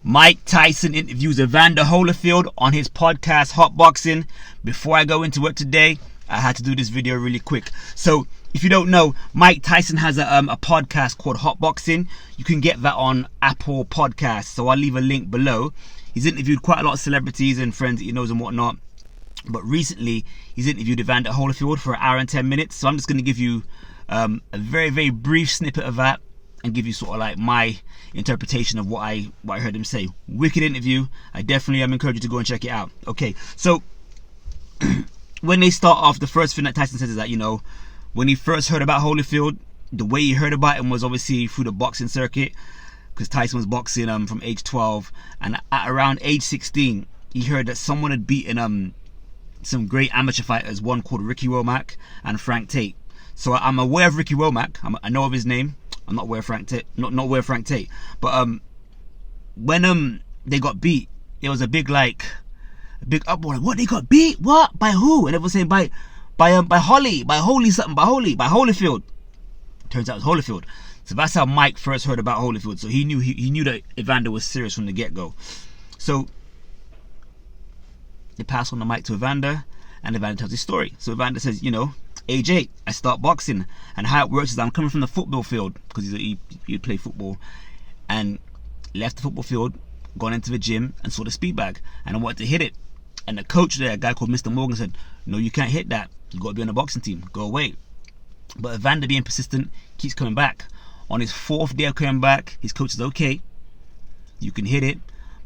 Mike Tyson interviews Evander Holyfield on his podcast Hot Boxing. Before I go into it today, I had to do this video really quick. So if you don't know, Mike Tyson has a podcast called Hot Boxing. You can get that on Apple Podcasts, so I'll leave a link below. He's interviewed quite a lot of celebrities and friends that he knows and whatnot. But recently, he's interviewed Evander Holyfield for 1 hour and 10 minutes. So I'm just going to give you a very, very brief snippet of that and give you sort of like my interpretation of what I heard him say. Wicked interview. I definitely encourage you to go and check it out. Okay, so when they start off, the first thing that Tyson says is that, you know, when he first heard about Holyfield, the way he heard about him was obviously through the boxing circuit, because Tyson was boxing from age 12, and at around age 16, he heard that someone had beaten some great amateur fighters, one called Ricky Womack and Frank Tate. So I'm aware of Ricky Womack. I know of his name. I'm not aware of Frank Tate. Not aware of Frank Tate. But when they got beat, it was a big uproar. Like, what, they got beat? What? By who? And everyone saying by Holyfield. Turns out it was Holyfield. So that's how Mike first heard about Holyfield. So he knew that Evander was serious from the get-go. So they pass on the mic to Evander, and Evander tells his story. So Evander says, you know, age 8, I start boxing, and how it works is I'm coming from the football field, because he played football, and left the football field, gone into the gym, and saw the speed bag, and I wanted to hit it. And the coach there, a guy called Mr. Morgan, said, no, you can't hit that. You got to be on the boxing team. Go away. But Evander, being persistent, keeps coming back. On his 4th day of coming back, his coach says, okay, you can hit it,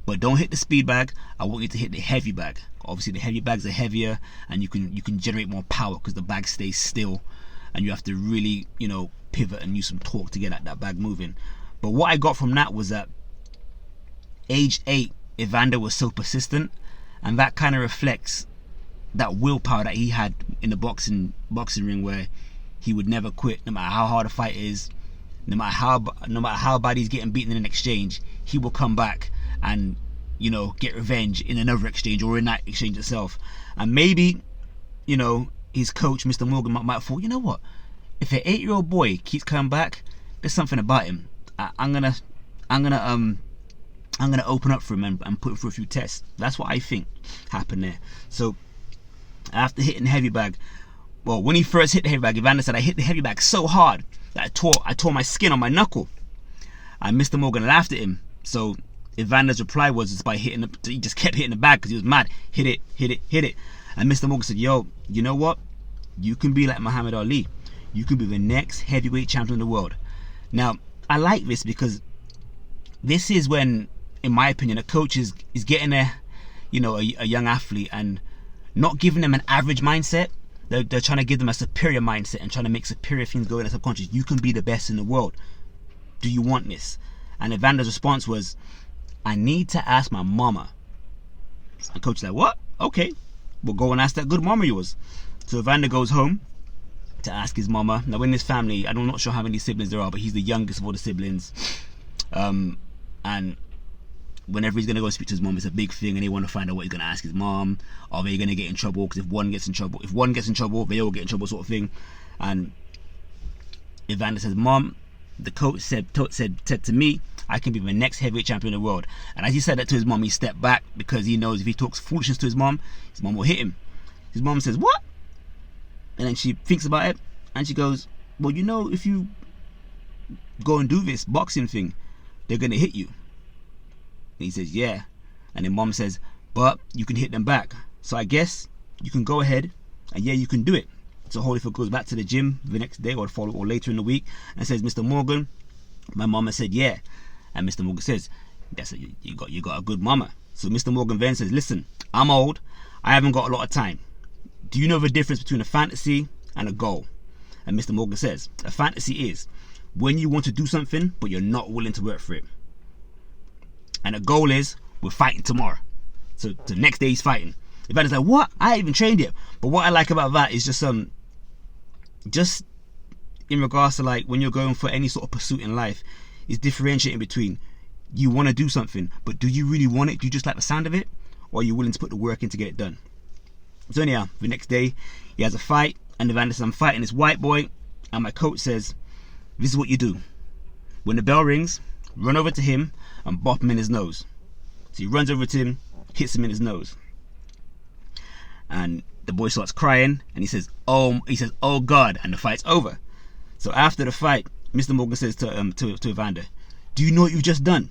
but don't hit the speed bag. I want you to hit the heavy bag. Obviously, the heavy bags are heavier, and you can generate more power because the bag stays still, and you have to really, you know, pivot and use some torque to get that bag moving. But what I got from that was that age 8, Evander was so persistent, and that kind of reflects that willpower that he had in the boxing ring, where he would never quit, no matter how hard a fight is, no matter how bad he's getting beaten in an exchange, he will come back and, you know, get revenge in another exchange or in that exchange itself. And maybe, you know, his coach, Mr. Morgan, might have thought, you know what, if an 8-year-old boy keeps coming back, there's something about him. I'm gonna open up for him and put him through a few tests. That's what I think happened there. So after hitting the heavy bag, well, when he first hit the heavy bag, Evander said, I hit the heavy bag so hard that I tore my skin on my knuckle. And Mr. Morgan laughed at him. So Evander's reply was he just kept hitting the bag because he was mad. Hit it. And Mr. Morgan said, yo, you know what? You can be like Muhammad Ali. You can be the next heavyweight champion in the world. Now, I like this because this is when, in my opinion, a coach is getting a young athlete and not giving them an average mindset. They're trying to give them a superior mindset and trying to make superior things go in their subconscious. You can be the best in the world. Do you want this? And Evander's response was, I need to ask my mama. The coach is like, what? Okay, we'll go and ask that good mama of yours. So Evander goes home to ask his mama. Now in this family, I'm not sure how many siblings there are, but he's the youngest of all the siblings. And whenever he's going to go speak to his mom, it's a big thing, and they want to find out what he's going to ask his mom. Are they going to get in trouble? Because if one gets in trouble, they all get in trouble, sort of thing. And Evander says, Mom, the coach said to me, I can be the next heavyweight champion in the world. And as he said that to his mom, he stepped back because he knows if he talks foolishness to his mom will hit him. His mom says, what? And then she thinks about it, and she goes, well, you know, if you go and do this boxing thing, they're going to hit you. And he says, yeah. And then mom says, but you can hit them back. So I guess you can go ahead, and yeah, you can do it. So Holyfield goes back to the gym the next day or later in the week and says, Mr. Morgan, my mama said yeah. And Mr. Morgan says, you got a good mama. So Mr. Morgan then says, listen, I'm old, I haven't got a lot of time. Do you know the difference between a fantasy and a goal? And Mr. Morgan says, a fantasy is when you want to do something but you're not willing to work for it. And a goal is, we're fighting tomorrow. So the next day he's fighting. Evander's like, what? I ain't even trained yet. But what I like about that is just in regards to like when you're going for any sort of pursuit in life, is differentiating between you want to do something, but do you really want it? Do you just like the sound of it? Or are you willing to put the work in to get it done? So anyhow, the next day he has a fight, and Evander says, I'm fighting this white boy, and my coach says, this is what you do. When the bell rings, run over to him and bop him in his nose. So he runs over to him, hits him in his nose, and the boy starts crying, and he says, "Oh God," and the fight's over. So after the fight, Mr. Morgan says to Evander, "Do you know what you've just done?"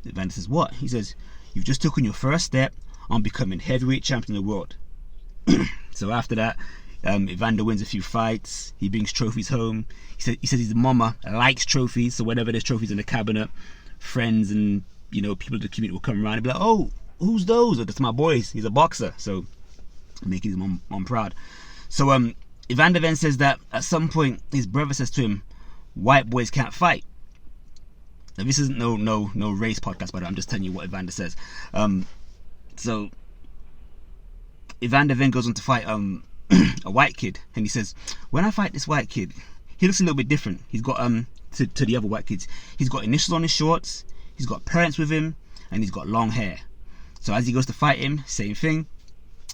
Evander says, "What?" He says, "You've just taken your first step on becoming heavyweight champion of the world." So after that, Evander wins a few fights. He brings trophies home. He says his mama likes trophies, so whenever there's trophies in the cabinet, friends and people in the community will come around and be like, "Oh, who's those?" "Oh, that's my boys. He's a boxer." So making his mom proud. So Evander then says that at some point his brother says to him, "White boys can't fight." Now this isn't no race podcast, but I'm just telling you what Evander says. So Evander then goes on to fight a white kid, and he says, "When I fight this white kid, he looks a little bit different. He's got to the other white kids, he's got initials on his shorts, he's got parents with him, and he's got long hair." So as he goes to fight him, same thing.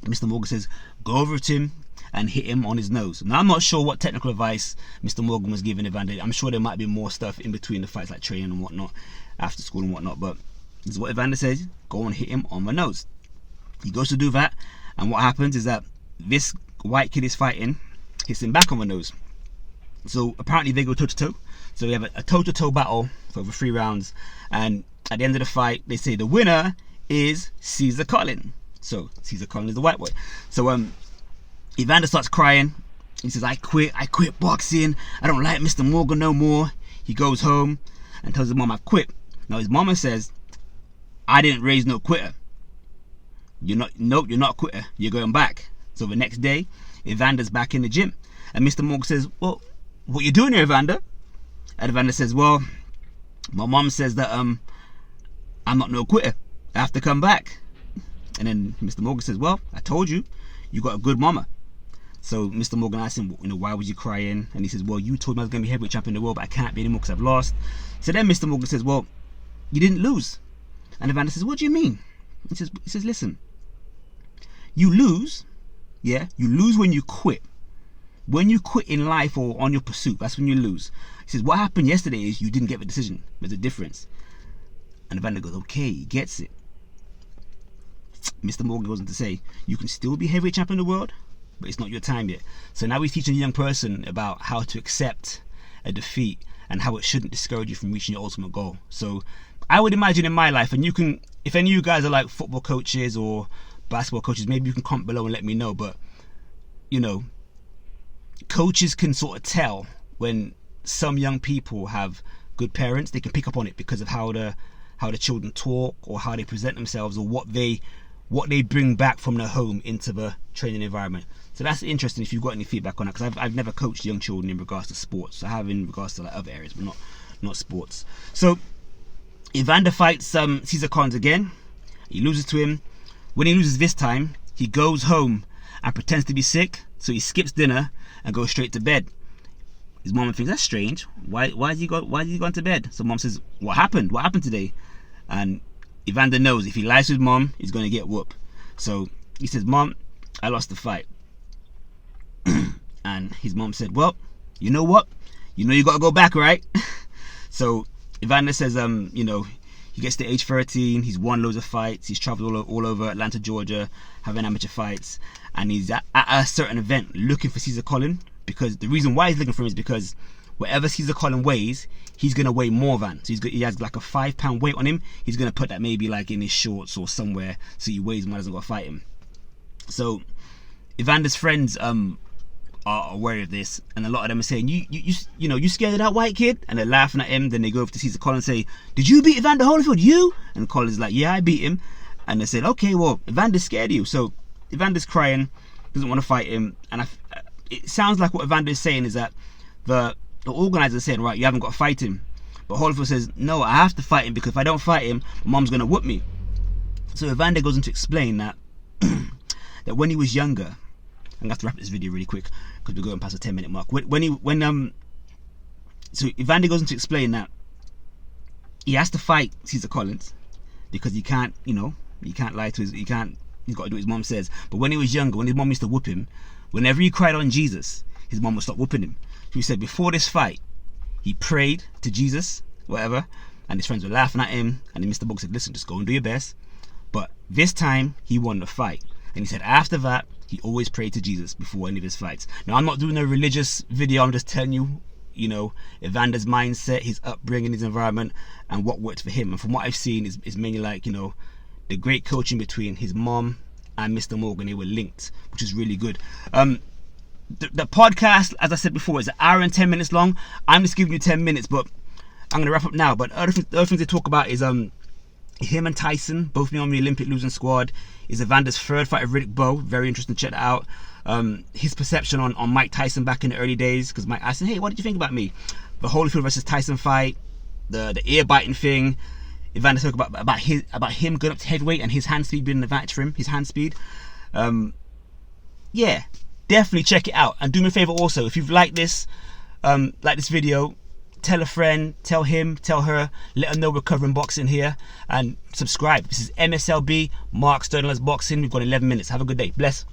Mr. Morgan says, "Go over to him and hit him on his nose." Now I'm not sure what technical advice Mr. Morgan was giving Evander. I'm sure there might be more stuff in between the fights, like training and whatnot, after school and whatnot, but this is what Evander says: "Go and hit him on my nose." He goes to do that, and what happens is that this white kid is fighting, hits him back on the nose. So apparently they go toe to toe. So we have a toe to toe battle for over 3 rounds, and at the end of the fight, they say the winner is Caesar Collin. So Caesar Collin is the white boy. So Evander starts crying. He says, I quit boxing. I don't like Mr. Morgan no more." He goes home and tells his mom, "I've quit." Now his mama says, "I didn't raise no quitter. You're not a quitter. You're going back." So the next day, Evander's back in the gym, and Mr. Morgan says, "Well, what you doing here, Evander?" And Evander says, "Well, my mom says that I'm not no quitter. I have to come back." And then Mr. Morgan says, "Well, I told you, you got a good mama." So Mr. Morgan asks him, "Why was you crying?" And he says, "Well, you told me I was going to be heavyweight champion of the world, but I can't be anymore because I've lost." So then Mr. Morgan says, "Well, you didn't lose." And Evander says, "What do you mean?" He says, "Listen, you lose, yeah? You lose when you quit. When you quit in life or on your pursuit, that's when you lose." He says, "What happened yesterday is you didn't get the decision. There's a difference." And Evander goes, "Okay," he gets it. Mr. Morgan goes on to say, "You can still be heavyweight champion of the world, but it's not your time yet." So now he's teaching a young person about how to accept a defeat and how it shouldn't discourage you from reaching your ultimate goal. So I would imagine in my life, and you can, if any of you guys are like football coaches or basketball coaches, maybe you can comment below and let me know, but coaches can sort of tell when some young people have good parents. They can pick up on it because of how the children talk or how they present themselves or what they bring back from their home into the training environment. So that's interesting if you've got any feedback on that, because I've never coached young children in regards to sports. I have in regards to like other areas, but not sports. So Evander fights Caesar Collins again. He loses to him. When he loses this time, he goes home and pretends to be sick. So he skips dinner and goes straight to bed. His mom thinks that's strange. Why has he gone to bed? So mom says, "What happened? What happened today?" And Evander knows if he lies to his mom, he's going to get whooped. So he says, "Mom, I lost the fight." And his mom said, "Well, you know what? You got to go back, right?" So Evander says, he gets to age 13, he's won loads of fights, he's traveled all over Atlanta, Georgia, having amateur fights, and he's at a certain event looking for Caesar Collin, because the reason why he's looking for him is because whatever Caesar Collin weighs, he's going to weigh more than. So he has like a 5-pound weight on him. He's going to put that maybe like in his shorts or somewhere, so he weighs more, doesn't go fight him. So Evander's friends are aware of this, and a lot of them are saying, you scared of that white kid? And they're laughing at him. Then they go over to Caesar Collin and say, "Did you beat Evander Holyfield? You?" And Collin's like, "Yeah, I beat him." And they said, "Okay, well, Evander's scared of you." So Evander's crying, doesn't want to fight him, and it sounds like what Evander is saying is that the organizer saying, "Right, you haven't got to fight him." But Holyfield says, "No, I have to fight him, because if I don't fight him, my mom's going to whoop me." So Evander goes on to explain that that when he was younger, I'm going to have to wrap this video really quick because we're going past the 10-minute mark. So Evander goes on to explain that he has to fight Caesar Collins because he can't lie to he's got to do what his mom says. But when he was younger, when his mom used to whoop him, whenever he cried on Jesus, his mom would stop whooping him. So he said before this fight, he prayed to Jesus, whatever, and his friends were laughing at him, and then Mr. Bug said, listen, just go and do your best. But this time he won the fight, and he said after that he always prayed to Jesus before any of his fights. Now, I'm not doing a religious video, I'm just telling you, you know, Evander's mindset, his upbringing, his environment, and what worked for him. And from what I've seen is mainly like, you know, the great coaching between his mom and Mr. Morgan. They were linked, which is really good. The podcast, as I said before, is an hour and 10 minutes long. I'm just giving you 10 minutes, but I'm going to wrap up now. But the other things they talk about is him and Tyson, both being on the Olympic losing squad. Is Evander's third fight of Riddick Bowe. Very interesting, check that out. His perception on Mike Tyson back in the early days, because Mike asked him, hey, what did you think about me? The Holyfield versus Tyson fight, the ear biting thing. Evander spoke about him going up to heavyweight and his hand speed being an advantage for him, his hand speed. Yeah, definitely check it out. And do me a favor also, if you've liked this video, tell a friend, tell him, tell her, let them know we're covering boxing here, and subscribe. This is MSLB, Mark Sterling's Boxing. We've got 11 minutes. Have a good day. Bless.